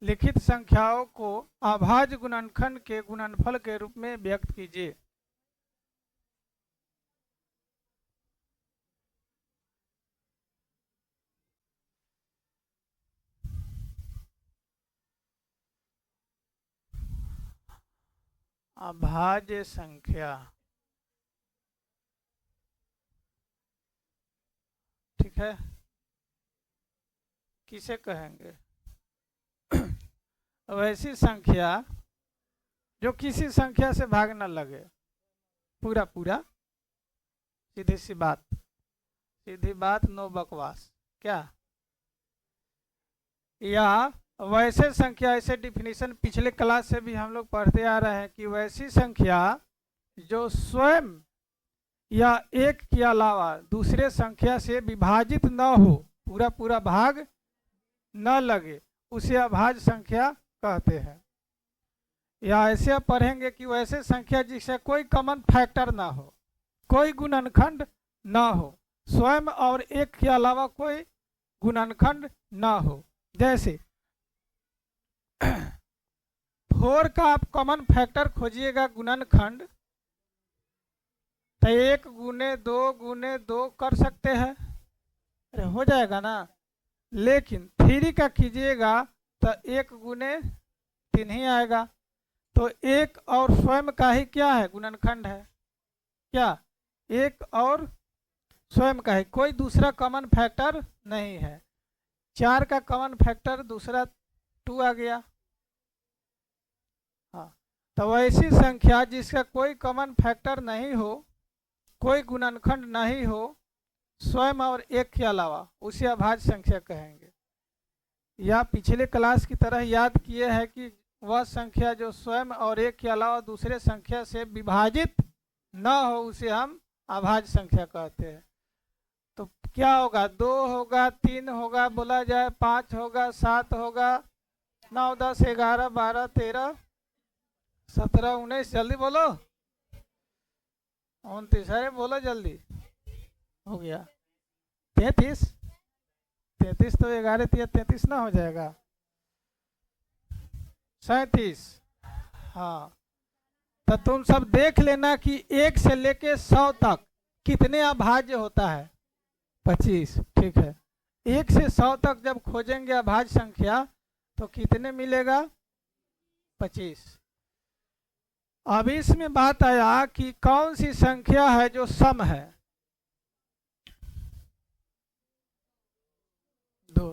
लिखित संख्याओं को अभाज्य गुणनखंड के गुणनफल के रूप में व्यक्त कीजिए। अभाज्य संख्या, ठीक है, किसे कहेंगे? वैसी संख्या जो किसी संख्या से भाग न लगे, पूरा पूरा, सीधी सी बात, सीधी बात, नो बकवास। क्या? या वैसे संख्या, ऐसे डिफिनीशन पिछले क्लास से भी हम लोग पढ़ते आ रहे हैं कि वैसी संख्या जो स्वयं या एक के अलावा दूसरे संख्या से विभाजित न हो, पूरा पूरा भाग न लगे, उसे अभाज्य संख्या कहते हैं। या ऐसे पढ़ेंगे कि वैसे संख्या जिससे कोई कॉमन फैक्टर ना हो, कोई गुणनखंड ना हो, स्वयं और एक के अलावा कोई गुणनखंड ना हो। जैसे 4 का आप कॉमन फैक्टर खोजिएगा गुणनखंड, तो 1 गुने 2 कर सकते हैं, अरे हो जाएगा ना। लेकिन 3 का कीजिएगा तो 1 गुने 3 ही आएगा। तो 1 और स्वयं का ही क्या है? गुणनखंड है। क्या? 1 और स्वयं का है, कोई दूसरा कॉमन फैक्टर नहीं है। 4 का कॉमन फैक्टर दूसरा 2 आ गया। हाँ, तो वैसी संख्या जिसका कोई कॉमन फैक्टर नहीं हो, कोई गुणनखंड नहीं हो, स्वयं और एक के अलावा, उसे अभाज्य संख्या कहेंगे। या पिछले क्लास की तरह याद किए हैं कि वह संख्या जो स्वयं और एक के अलावा दूसरे संख्या से विभाजित न हो, उसे हम अभाज्य संख्या कहते हैं। तो क्या होगा? 2 होगा, 3 होगा, बोला जाए 5 होगा, 7 होगा, 9, 10, 11, 12, 13, 17, 19, जल्दी बोलो, 29, अरे बोलो जल्दी, हो गया 33। 33 तो 11 33 ना हो जाएगा, 37। हाँ, तो तुम सब देख लेना कि 1 से लेके 100 तक कितने अभाज्य होता है? 25। ठीक है, 1 से 100 तक जब खोजेंगे अभाज्य संख्या तो कितने मिलेगा? 25। अब इसमें बात आया कि कौन सी संख्या है जो सम है? 2।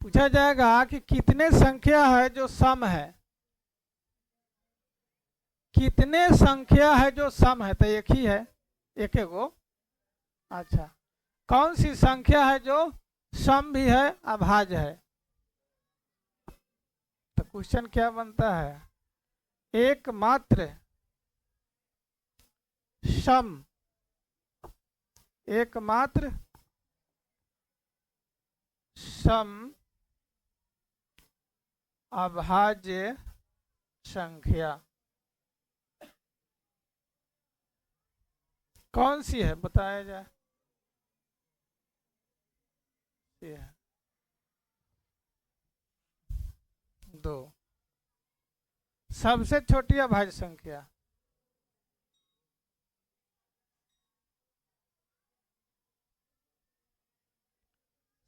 पूछा जाएगा कि कितने संख्या है जो सम है? कितने संख्या है जो सम है? तो एक ही है, एक गो। अच्छा, कौन सी संख्या है जो सम भी है, अभाज्य है? तो क्वेश्चन क्या बनता है? एकमात्र सम, एकमात्र सम अभाज्य संख्या कौन सी है? बताया जाए। ये है 2। सबसे छोटी अभाज्य संख्या,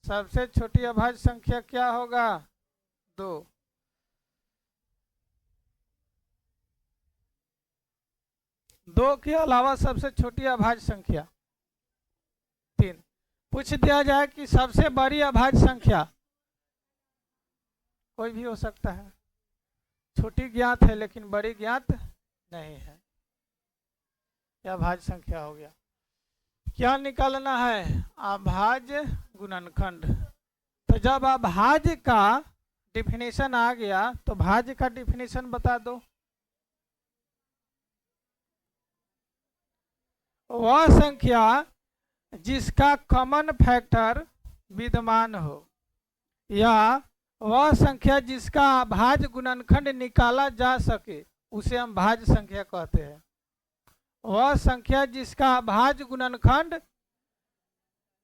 सबसे छोटी अभाज्य संख्या क्या होगा? 2। 2 के अलावा सबसे छोटी अभाज्य संख्या 3। पूछ दिया जाए कि सबसे बड़ी अभाज्य संख्या, कोई भी हो सकता है, छोटी ज्ञात है लेकिन बड़ी ज्ञात नहीं है, यह अभाज्य संख्या हो गया। क्या निकालना है? अभाज्य गुणनखंड। तो जब अभाज्य का डिफिनीशन आ गया तो भाज्य का डिफिनीशन बता दो। वह संख्या जिसका कॉमन फैक्टर विद्यमान हो, या वह संख्या जिसका अभाज्य गुणनखंड निकाला जा सके, उसे हम भाज्य संख्या कहते हैं। वह संख्या जिसका अभाज्य गुणनखंड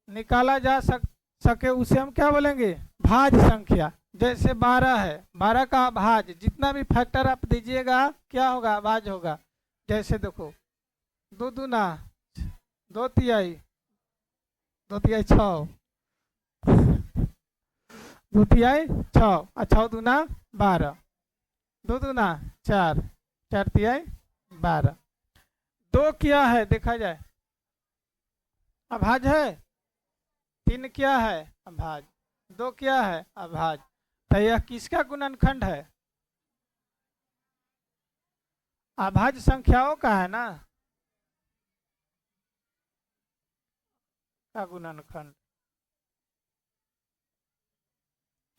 निकाला जा सके, उसे हम क्या बोलेंगे? भाज्य संख्या। जैसे 12 है, 12 का अभाज्य जितना भी फैक्टर आप दीजिएगा क्या होगा, अभाज्य होगा। जैसे देखो 2 दूना 2 तिहाई, 2 तिहाई 6, 2 तिहाई 6 और 6 दूना 12, 2 दूना 4, 4 तिहाई 12। 2 क्या है देखा जाए, अभाज्य है। 3 क्या है, अभाज्य। 2 क्या है, अभाज्य। तो यह किसका गुणनखंड है, अभाज्य संख्याओं का है ना, का गुणनखंड।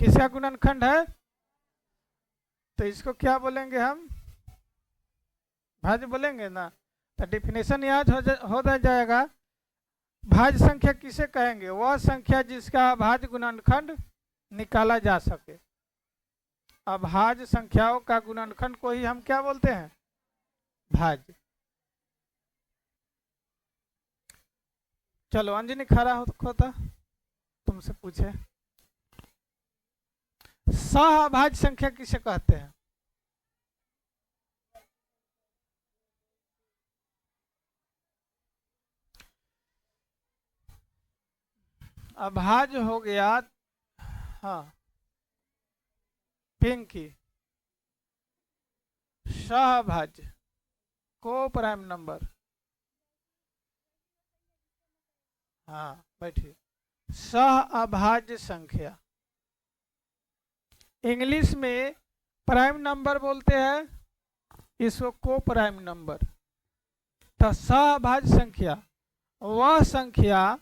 किसका गुणनखंड है, तो इसको क्या बोलेंगे हम, भाज्य बोलेंगे ना। तो डिफिनेशन याद हो जाएगा। भाज्य संख्या किसे कहेंगे, वह संख्या जिसका अभाज्य गुणनखंड निकाला जा सके। अभाज्य संख्याओं का गुणनखंड को ही हम क्या बोलते हैं, भाज्य। चलो अंजनी खड़ा होता तुमसे पूछे, सहअभाज्य संख्या किसे कहते हैं। अभाज्य हो गया, हाँ पिंकी। सहअभाज्य को प्राइम नंबर, हाँ बैठिए। सहअभाज्य संख्या इंग्लिश में प्राइम नंबर बोलते हैं, इसको को प्राइम नंबर। तो सहअभाज्य संख्या वह संख्या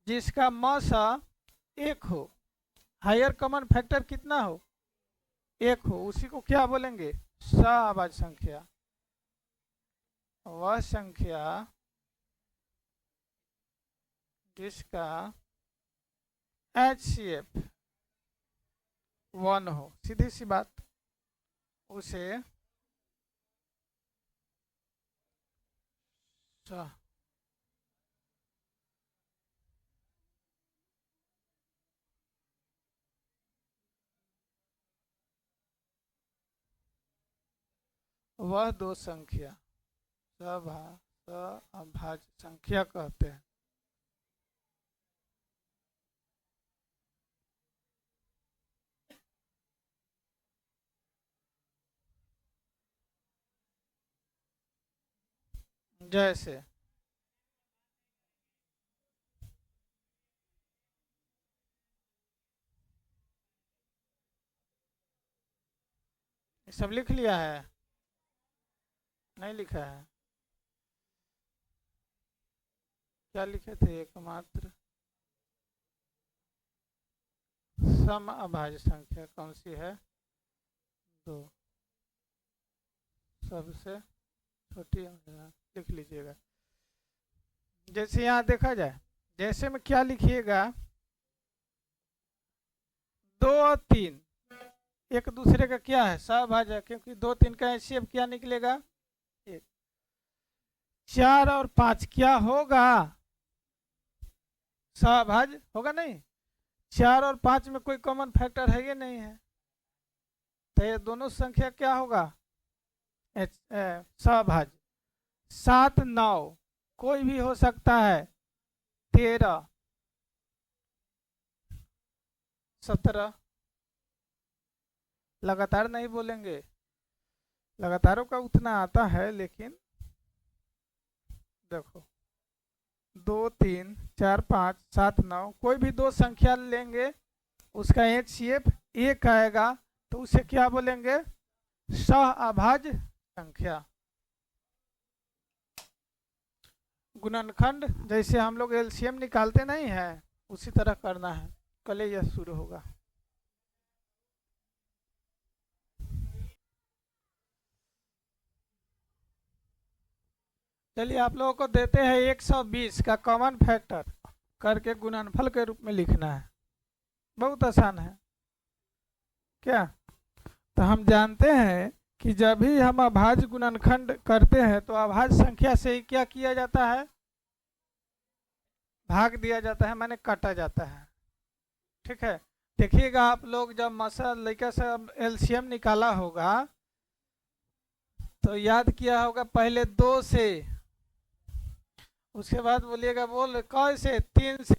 जिसका मसा 1 हो, हायर कॉमन फैक्टर कितना हो, 1 हो, उसी को क्या बोलेंगे, सहअभाज्य संख्या। वह संख्या जिसका HCF 1 हो, सीधी सी बात, उसे वह 2 संख्या सहअभाज्य संख्या कहते हैं। जैसे सब लिख लिया है, नहीं लिखा है, क्या लिखे थे, एकमात्र समअभाज्य संख्या कौन सी है, 2, सबसे छोटी लिख लीजिएगा। जैसे यहाँ देखा जाए, जैसे में क्या लिखिएगा, 2 और 3 एक दूसरे का क्या है, सहअभाज्य, क्योंकि 2 3 का HCF क्या निकलेगा, 1। 4 और 5 क्या होगा, सहअभाज्य होगा नहीं। 4 और 5 में कोई कॉमन फैक्टर है या नहीं है, तो ये दोनों संख्या क्या होगा, सहअभाज्य। 7 9 कोई भी हो सकता है, 13 17, लगातार नहीं बोलेंगे, लगातारों का उतना आता है, लेकिन देखो 2 3 4 5 7 9 कोई भी 2 संख्या लेंगे, उसका HCF 1 आएगा, तो उसे क्या बोलेंगे, सहअभाज्य संख्या। गुणनखंड जैसे हम लोग LCM निकालते नहीं है, उसी तरह करना है, कल यह शुरू होगा। चलिए आप लोगों को देते हैं 120 का कॉमन फैक्टर करके गुणनफल के रूप में लिखना है, बहुत आसान है क्या। तो हम जानते हैं कि जब भी हम अभाज्य गुणनखंड करते हैं तो अभाज्य संख्या से ही क्या किया जाता है, भाग दिया जाता है, माने काटा जाता है, ठीक है। देखिएगा आप लोग जब मसा लेकर से एलसीएम निकाला होगा तो याद किया होगा पहले 2 से, उसके बाद बोलिएगा बोल कैसे 3 से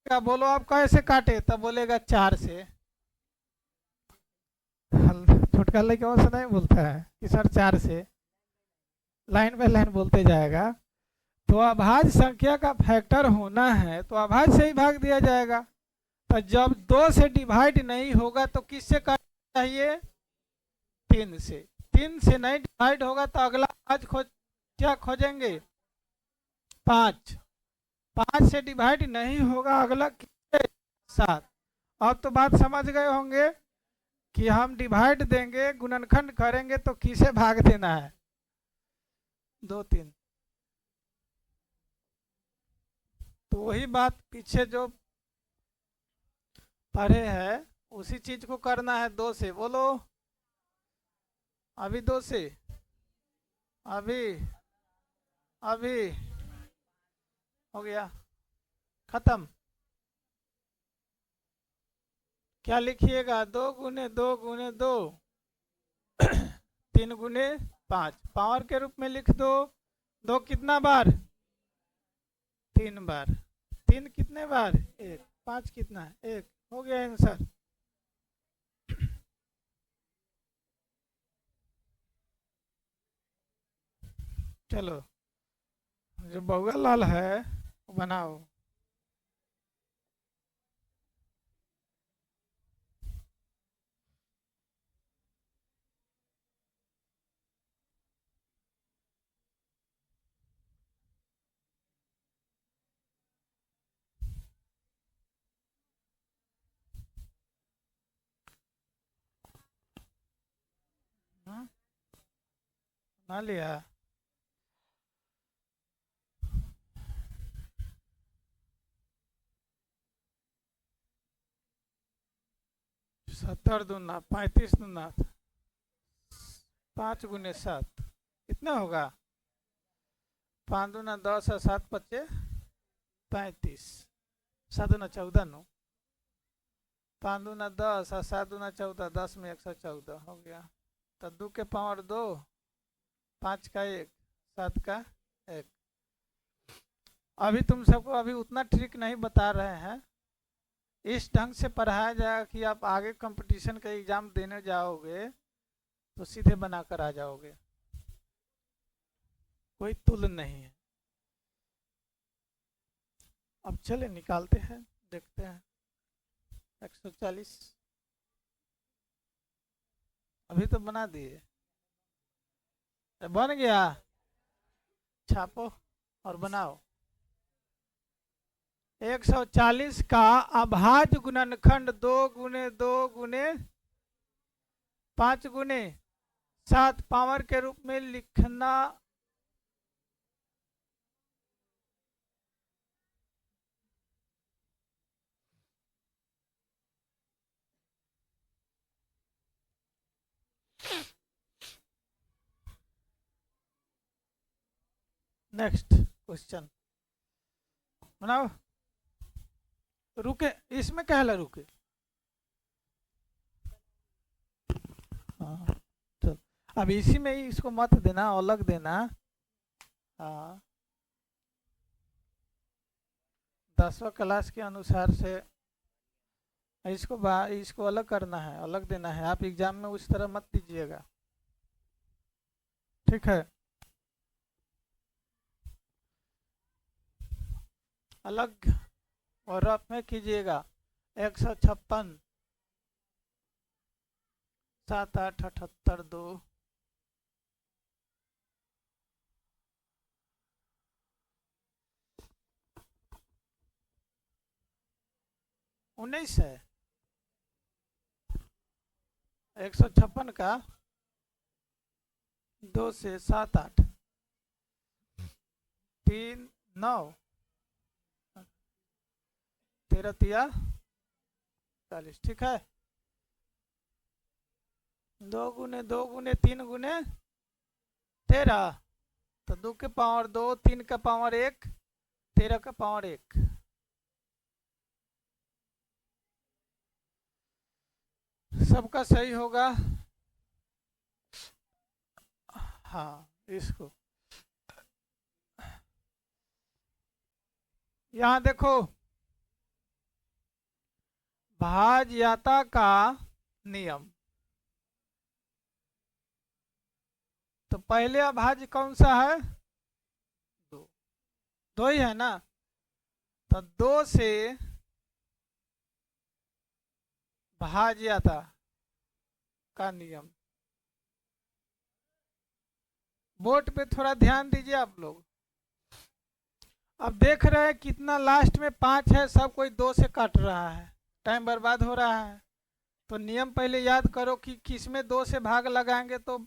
का बोलो आप कैसे काटे, तब बोलेगा 4 से। छोटका लड़का वैसे नहीं बोलता है कि सर 4 से, लाइन बाय लाइन बोलते जाएगा। तो अभाज्य संख्या का फैक्टर होना है तो अभाज्य से ही भाग दिया जाएगा। तो जब 2 से डिवाइड नहीं होगा तो किससे काटना चाहिए? 3 से। 3 से नहीं डिवाइड होगा तो अगला आज क्या खोजेंगे? 5। 5 से डिवाइड नहीं होगा अगला 7। अब तो बात समझ गए होंगे कि हम डिवाइड देंगे गुणनखंड करेंगे तो किसे भाग देना है? 2 3। तो वही बात पीछे जो पढ़े है उसी चीज को करना है 2 से। बोलो अभी 2 से, अभी अभी हो गया खत्म। क्या लिखिएगा? 2 गुने 2 गुने 2 3 गुने 5 पावर के रूप में लिख दो। 2 कितना बार? 3 बार। 3 कितने बार? 1। 5 कितना है? 1। हो गया आंसर। चलो जो बउआ लाल है वो बनाओ। ना लिया? सत्तर दूना 35 दूना 5 गुने 7 कितना होगा? 5 दूना 10 और 7 पच्चे 35। 7 दूना 14 नो। 5 दूना 10 और 7 दूना 14, 10 में 114 हो गया। तो 2 के पावर 2, 5 का 1, 7 का 1। अभी तुम सबको अभी उतना ट्रिक नहीं बता रहे हैं, इस ढंग से पढ़ाया जाएगा कि आप आगे कंपटीशन का एग्जाम देने जाओगे तो सीधे बनाकर आ जाओगे, कोई तुल नहीं है। अब चले निकालते हैं, देखते हैं। 140 अभी तो बना दिए, बन गया। छापो और बनाओ। 140 का अभाज्य गुणनखंड 2 गुने 2 गुने 5 गुने 7 पावर के रूप में लिखना। नेक्स्ट क्वेश्चन बनाओ। रुके, इसमें क्या है रुके? हाँ चल, अब इसी में ही इसको मत देना, अलग देना। हाँ 10वां क्लास के अनुसार से इसको अलग करना है, अलग देना है। आप एग्जाम में उस तरह मत दीजिएगा, ठीक है? अलग और रफ में कीजिएगा। 156 7 8 78 2 19 है। 156 का 2 से 7 8 3 9 13 तिया 40, ठीक है? 2 गुने 2 गुने 3 गुने 13, तो 2 के पावर 2, 3 का पावर 1, 13 का पावर 1। सबका सही होगा। हाँ, इसको यहाँ देखो, भाज्यता का नियम। तो पहले अभाज्य कौन सा है? दो। दो ही है ना। तो दो से भाज्यता का नियम। बोर्ड पे थोड़ा ध्यान दीजिए आप लोग। अब देख रहे हैं कितना लास्ट में 5 है, सब कोई 2 से काट रहा है, टाइम बर्बाद हो रहा है। तो नियम पहले याद करो कि किस में 2 से भाग लगाएंगे तो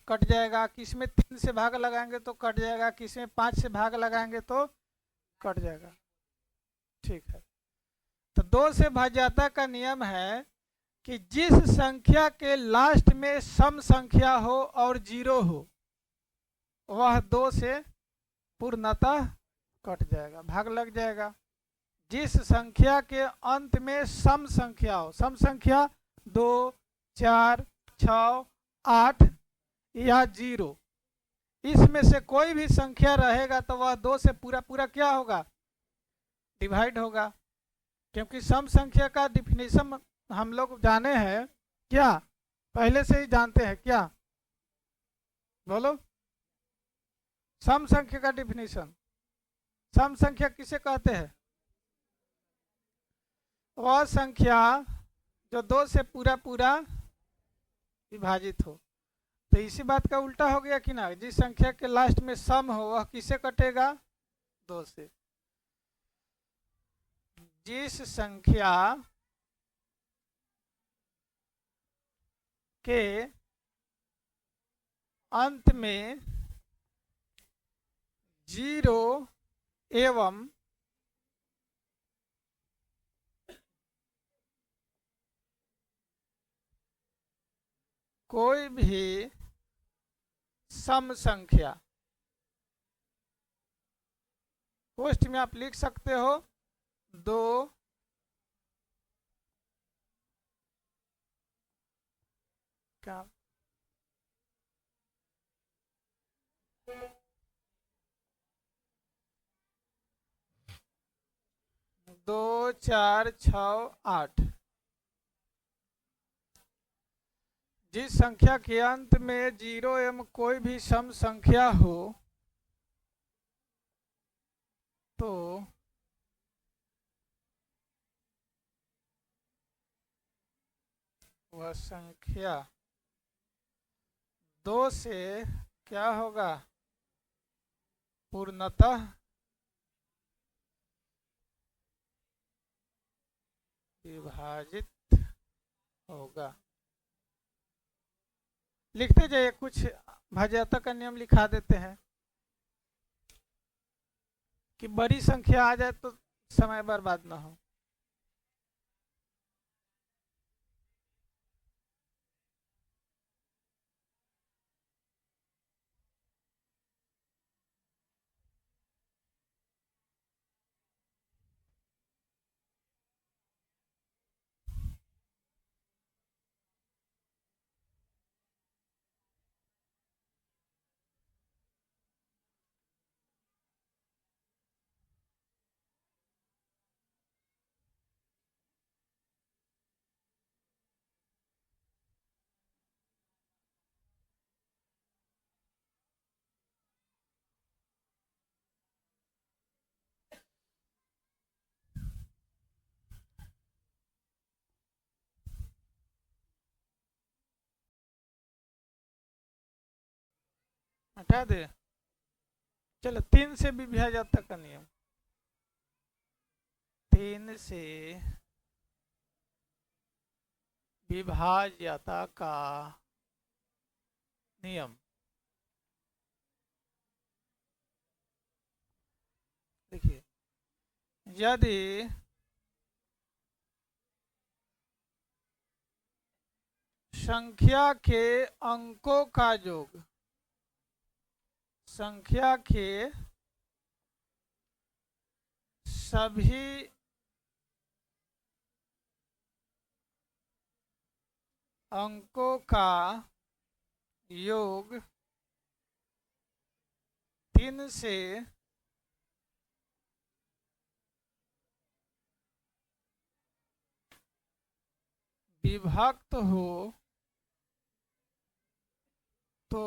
कट जाएगा, किस में 3 से भाग लगाएंगे तो कट जाएगा, किस में 5 से भाग लगाएंगे तो कट जाएगा। ठीक है। तो 2 से भाज्यता का नियम है कि जिस संख्या के लास्ट में सम संख्या हो और 0 हो, वह 2 से पूर्णतः कट जाएगा, भाग लग जाएगा। जिस संख्या के अंत में सम संख्या हो, सम संख्या 2, 4, 6, 8 या 0, इसमें से कोई भी संख्या रहेगा तो वह 2 से पूरा पूरा क्या होगा? डिवाइड होगा। क्योंकि सम संख्या का डिफिनेशन हम लोग जाने हैं क्या? पहले से ही जानते हैं क्या? बोलो। सम संख्या का डिफिनेशन, सम संख्या किसे कहते हैं? वह संख्या जो 2 से पूरा पूरा विभाजित हो। तो इसी बात का उल्टा हो गया कि ना, जिस संख्या के लास्ट में सम हो वह किसे कटेगा? 2 से। जिस संख्या के अंत में 0 एवं कोई भी सम संख्या, पोस्ट में आप लिख सकते हो 2 का 2, 4, 6, 8। जिस संख्या के अंत में 0 एवं कोई भी सम संख्या हो तो वह संख्या 2 से क्या होगा? पूर्णतः विभाजित होगा। लिखते जाइए, कुछ भाज्यता का नियम लिखा देते हैं कि बड़ी संख्या आ जाए तो समय बर्बाद ना हो। हटा दे। चलो 3 से विभाज्यता का नियम। 3 से विभाज्यता का नियम। देखिए, यदि संख्या के अंकों का योग संख्या के सभी अंकों का योग 3 से विभक्त हो तो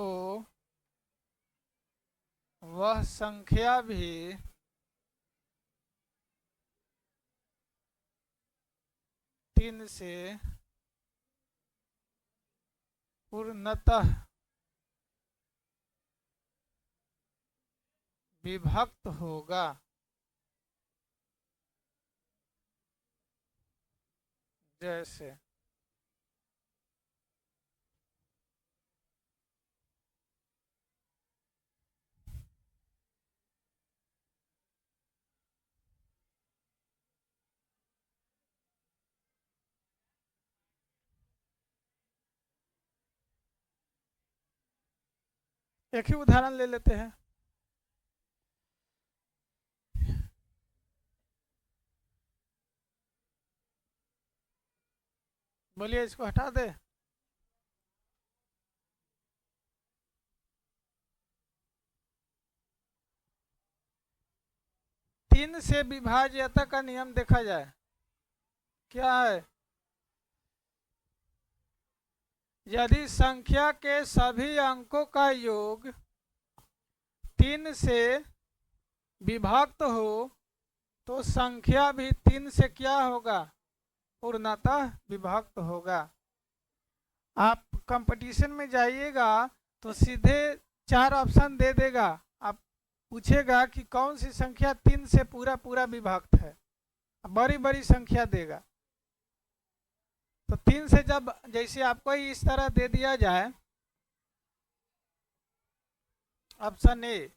वह संख्या भी 3 से पूर्णतः विभक्त होगा। जैसे एक ही उदाहरण ले लेते हैं। बोलिए, इसको हटा दे। तीन से विभाज्यता का नियम देखा जाए, क्या है? यदि संख्या के सभी अंकों का योग 3 से विभक्त हो तो संख्या भी 3 से क्या होगा? पूर्णतः विभक्त होगा। आप कंपटीशन में जाइएगा तो सीधे 4 ऑप्शन दे देगा, आप पूछेगा कि कौन सी संख्या 3 से पूरा पूरा विभक्त है, बड़ी बड़ी संख्या देगा। तो 3 से जब जैसे आपको इस तरह दे दिया जाए, ऑप्शन ए,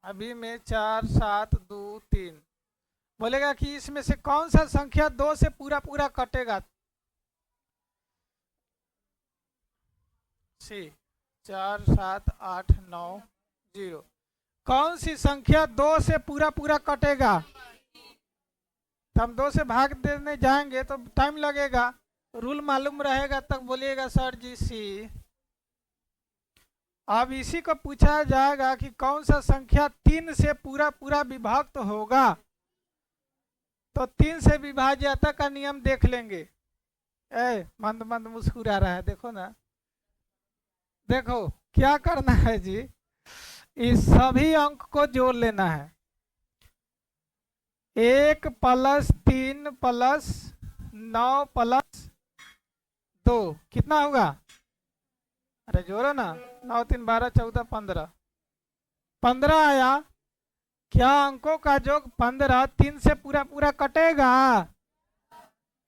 अभी में 4 7 2 3, बोलेगा कि इसमें से कौन सा संख्या 2 से पूरा पूरा कटेगा? सी 4 7 8 9 0। कौन सी संख्या 2 से पूरा पूरा कटेगा? तो हम 2 से भाग देने जाएंगे तो टाइम लगेगा, रूल मालूम रहेगा तब बोलिएगा सर जी सी। अब इसी को पूछा जाएगा कि कौन सा संख्या 3 से पूरा पूरा विभक्त होगा, तो 3 से विभाज्यता का नियम देख लेंगे। मंद मंद मुस्कुरा रहा है, देखो ना, देखो क्या करना है जी, इस सभी अंक को जोड़ लेना है। 1 + 3 + 9 + 2 कितना होगा? अरे जोड़ो ना, 9 3 12 14 15, 15 आया। क्या अंकों का योग 15 3 से पूरा पूरा कटेगा?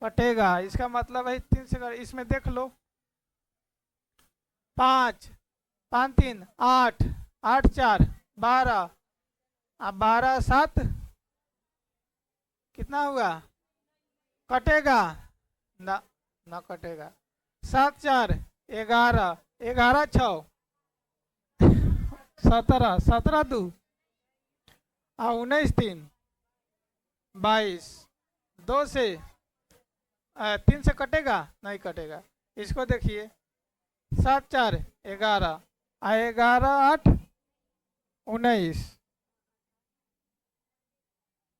कटेगा। इसका मतलब है 3 से, इसमें देख लो, 5 5 3 8 8 4 12, अब 12 7 कितना हुआ? कटेगा ना? ना कटेगा। 7 4 11 11 6 17 17 2 19 3 22, 2 से 3 से कटेगा? नहीं कटेगा। इसको देखिए, 7 4 11 11 8 19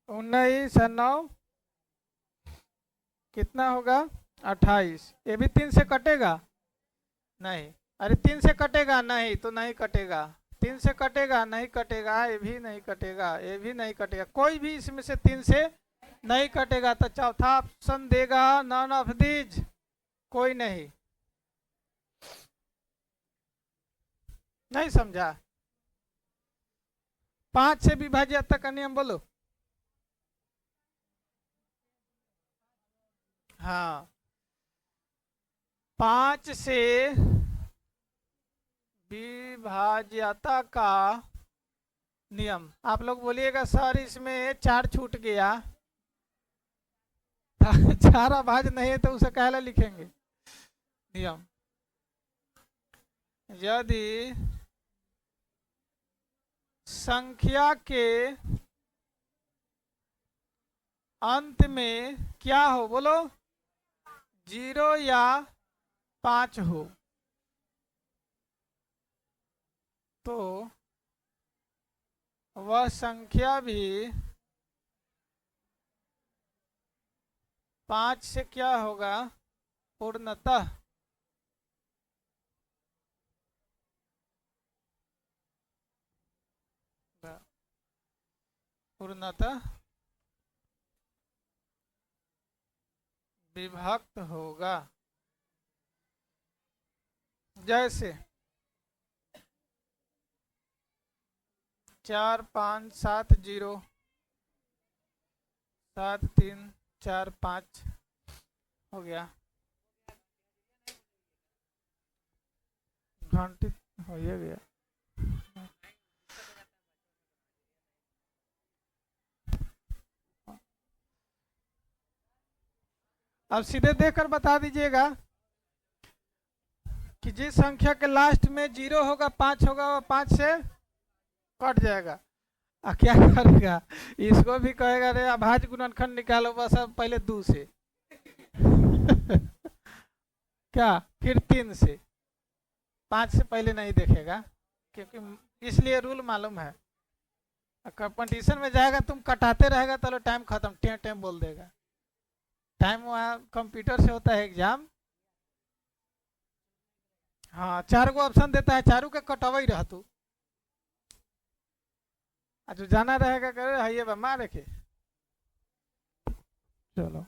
19 और 9 कितना होगा? 28। ये भी 3 से कटेगा? नहीं। अरे 3 से कटेगा? नहीं, तो नहीं कटेगा। 3 से कटेगा? नहीं कटेगा। ये भी नहीं कटेगा, ये भी नहीं कटेगा, कोई भी इसमें से 3 से नहीं कटेगा। तो चौथा ऑप्शन देगा नॉन ऑफ दीज, कोई नहीं। नहीं समझा? 5 से विभाज्यता का नियम बोलो। हाँ, 5 से विभाज्यता का नियम। आप लोग बोलिएगा सर इसमें 4 छूट गया। 4 अभाज्य नहीं है तो उसे कहला लिखेंगे नियम। यदि संख्या के अंत में क्या हो, बोलो, 0 या 5 हो तो वह संख्या भी 5 से क्या होगा, पूर्णतः विभक्त होगा। जैसे 4 5 7 0 7 3 4 5 हो गया। घंटी हो गया। अब सीधे देखकर बता दीजिएगा कि जिस संख्या के लास्ट में 0 होगा 5 होगा वह 5 से कट जाएगा। क्या करेगा, इसको भी कहेगा रे अभाज्य गुणनखंड निकालो बस अब पहले 2 से क्या फिर 3 से, 5 से पहले नहीं देखेगा, क्योंकि इसलिए रूल मालूम है। कंपटीशन में जाएगा तुम कटाते रहेगा तो टाइम खत्म, टें बोल देगा। टाइम वहाँ कंप्यूटर से होता है एग्जाम। हाँ 4 गो ऑप्शन देता है, चारों के कटवा ही रह तू, जो जाना रहेगा करे है ये मारे के। चलो